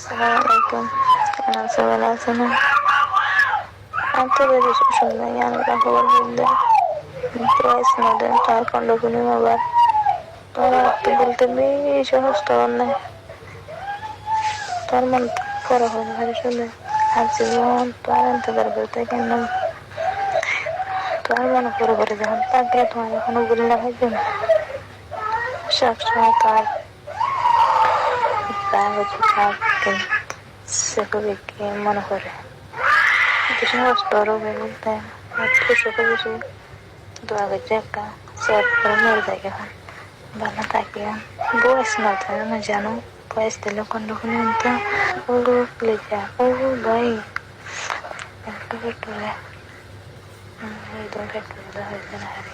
আসসালামু আলাইকুম। কেমন আছো? ভালো আছো না? আমি তো বেশি সময় আল্লাহ খবর বললে প্রাইস মডেল তার খণ্ডগুলি আবার তোর তো বলতে বেশি সহজ তোর নাই তোর মন পরে হবে ভারি শুনে আর জীবন তোর ইন্তজার করতে কেন তোর মনে পরে পরে যখন থাকলে তোমার এখনো গুলি লাগাইবে না সবসময় তার থাকে সেগুলি কি মনে করে কিছু বড় হয়ে বলতে খুশিকে বেশি দোয়া করছে একটা সেভ করে মরে যায় এখন ভালো থাকি বয়স না থাকে না জানো বয়স দিলে কন্ডুকুনি তো ওগুলো খুলে যায় ও ভাই একটু একটু একদম একটু হয়েছে না হারি